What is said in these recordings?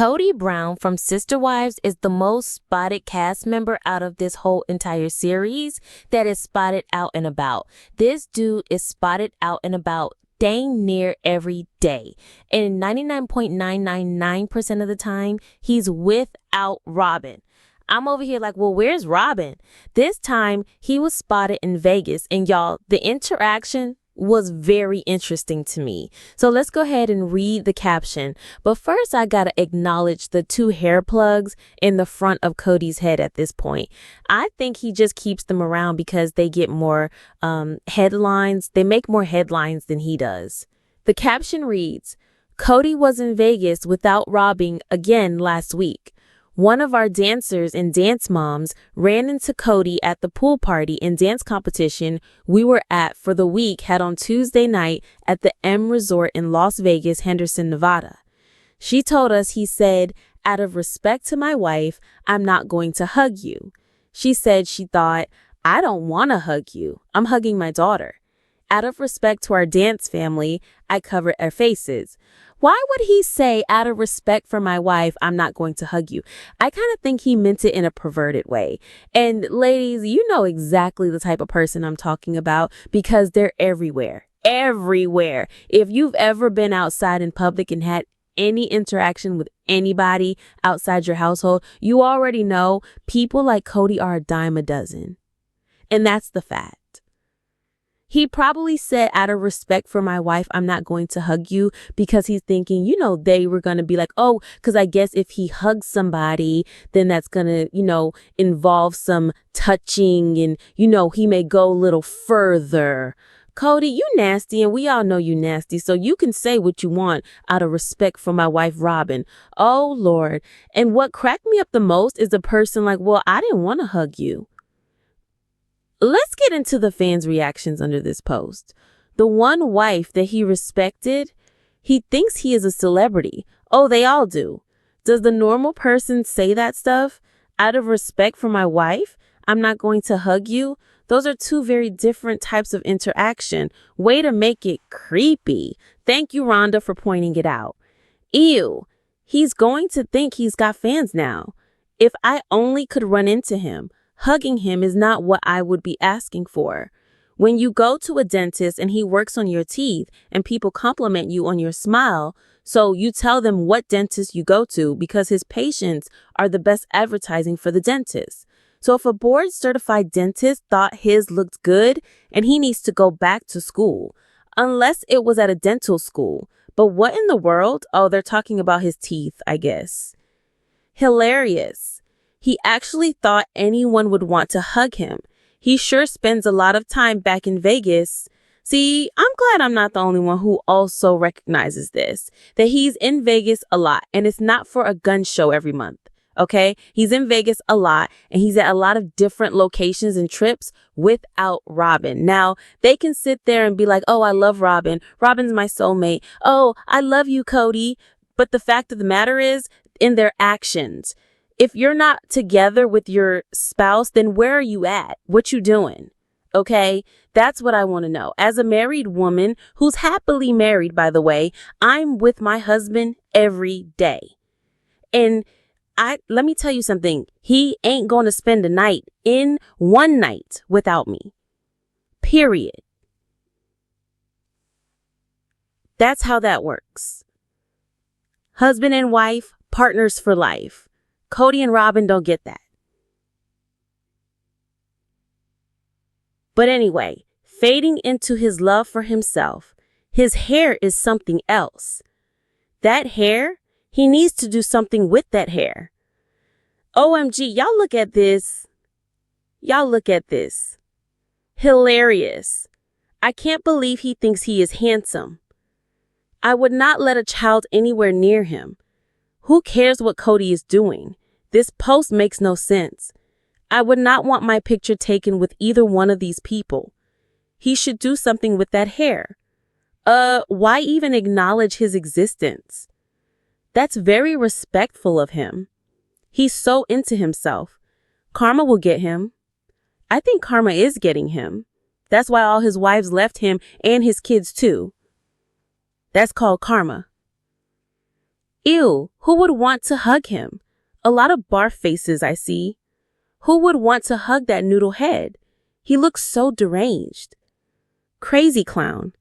Kody Brown from Sister Wives is the most spotted cast member out of this whole entire series that is spotted out and about. This dude is spotted out and about dang near every day. And 99.999% of the time, he's without Robyn. I'm over here like, well, where's Robyn? This time, he was spotted in Vegas. And y'all, the interaction was very interesting to me. So let's go ahead and read the caption. But first, I gotta acknowledge the two hair plugs in the front of Kody's head at this point. I think he just keeps them around because they get more headlines. They make more headlines than he does. The caption reads, Kody was in Vegas without Robyn again last week. One of our dancers and dance moms ran into Kody at the pool party and dance competition we were at for the week had on Tuesday night at the M Resort in Las Vegas, Henderson, Nevada. She told us he said, out of respect to my wife, I'm not going to hug you. She said she thought, I don't want to hug you. I'm hugging my daughter. Out of respect to our dance family, I covered our faces. Why would he say, out of respect for my wife, I'm not going to hug you? I kind of think he meant it in a perverted way. And ladies, you know exactly the type of person I'm talking about because they're everywhere. Everywhere. If you've ever been outside in public and had any interaction with anybody outside your household, you already know people like Kody are a dime a dozen. And that's the fact. He probably said, out of respect for my wife, I'm not going to hug you because he's thinking, they were going to be like, oh, because I guess if he hugs somebody, then that's going to, involve some touching and, he may go a little further. Kody, you nasty and we all know you nasty, so you can say what you want out of respect for my wife, Robyn. Oh, Lord. And what cracked me up the most is a person like, well, I didn't want to hug you. Let's get into the fans' reactions under this post. The one wife that he respected, he thinks he is a celebrity. Oh, they all do. Does the normal person say that stuff? Out of respect for my wife, I'm not going to hug you. Those are two very different types of interaction. Way to make it creepy. Thank you, Rhonda, for pointing it out. Ew, he's going to think he's got fans now. If I only could run into him. Hugging him is not what I would be asking for. When you go to a dentist and he works on your teeth and people compliment you on your smile, so you tell them what dentist you go to because his patients are the best advertising for the dentist. So if a board certified dentist thought his looked good and he needs to go back to school, unless it was at a dental school. But what in the world? Oh, they're talking about his teeth, I guess. Hilarious. He actually thought anyone would want to hug him. He sure spends a lot of time back in Vegas. See, I'm glad I'm not the only one who also recognizes this, that he's in Vegas a lot and it's not for a gun show every month. Okay, he's in Vegas a lot and he's at a lot of different locations and trips without Robyn. Now, they can sit there and be like, oh, I love Robyn. Robyn's my soulmate. Oh, I love you, Kody. But the fact of the matter is, in their actions, if you're not together with your spouse, then where are you at? What you doing? Okay, that's what I want to know. As a married woman who's happily married, by the way, I'm with my husband every day. And let me tell you something. He ain't going to spend a night in one night without me. Period. That's how that works. Husband and wife, partners for life. Kody and Robyn don't get that. But anyway, fading into his love for himself, his hair is something else. That hair, he needs to do something with that hair. OMG, y'all look at this. Y'all look at this. Hilarious. I can't believe he thinks he is handsome. I would not let a child anywhere near him. Who cares what Kody is doing? This post makes no sense. I would not want my picture taken with either one of these people. He should do something with that hair. Why even acknowledge his existence? That's very respectful of him. He's so into himself. Karma will get him. I think karma is getting him. That's why all his wives left him and his kids too. That's called karma. Ew, who would want to hug him? A lot of barf faces I see. Who would want to hug that noodle head? He looks so deranged. Crazy clown.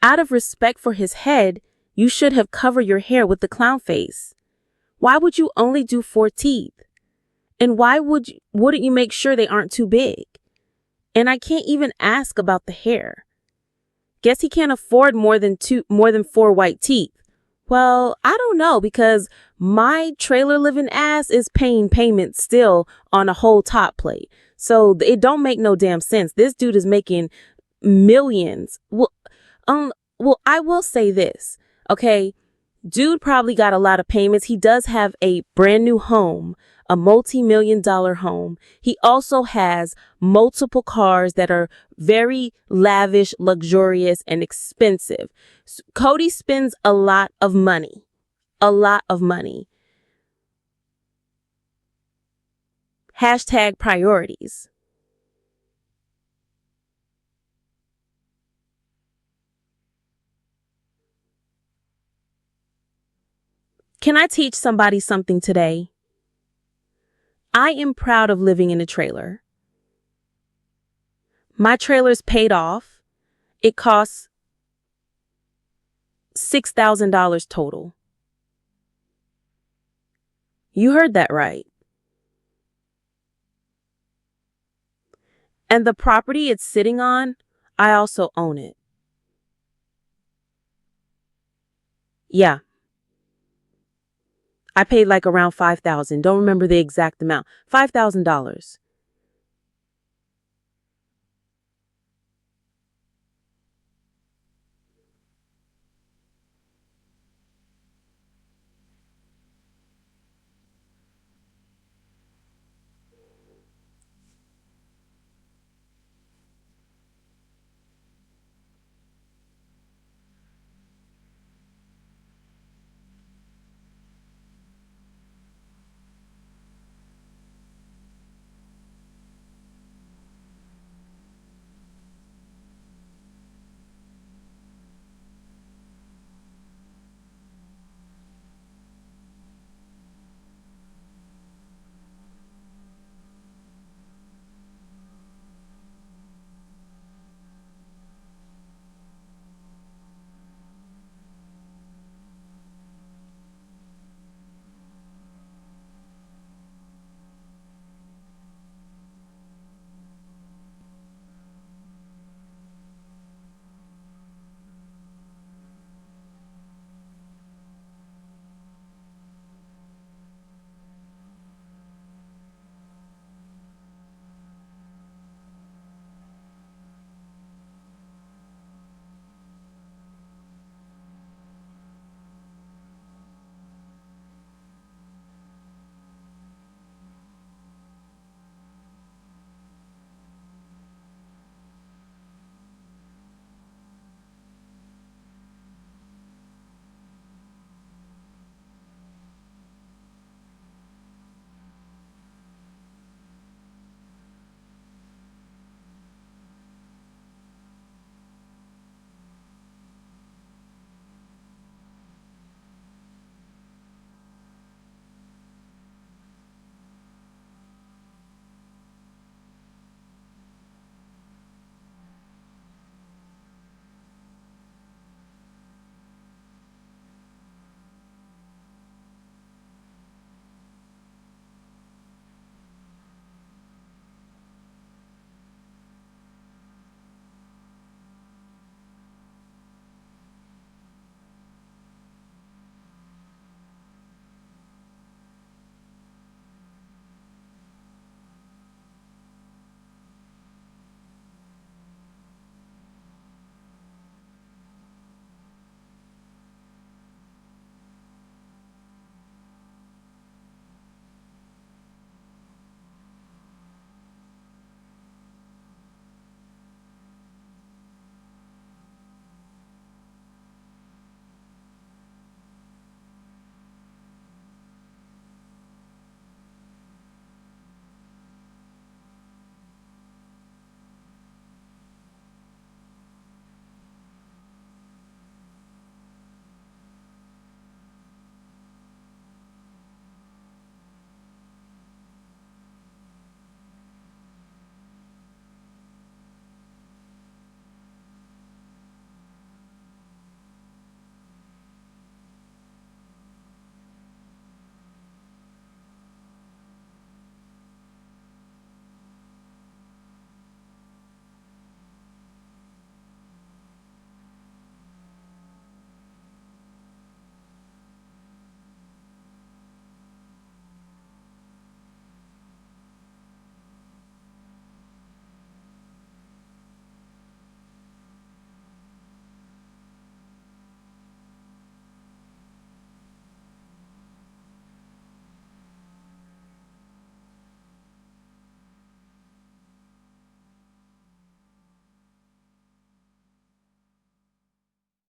Out of respect for his head, you should have covered your hair with the clown face. Why would you only do 4 teeth? And wouldn't you make sure they aren't too big? And I can't even ask about the hair. Guess he can't afford more than 4 white teeth. Well, I don't know, because my trailer living ass is paying payment still on a whole top plate. So it don't make no damn sense. This dude is making millions. Well, I will say this, okay? Dude probably got a lot of payments. He does have a brand new home, a multi-million-dollar home. He also has multiple cars that are very lavish, luxurious, and expensive. Kody spends a lot of money. A lot of money. Hashtag priorities. Can I teach somebody something today? I am proud of living in a trailer. My trailer's paid off. It costs $6,000 total. You heard that right. And the property it's sitting on, I also own it. Yeah. I paid like around $5,000. Don't remember the exact amount. $5,000.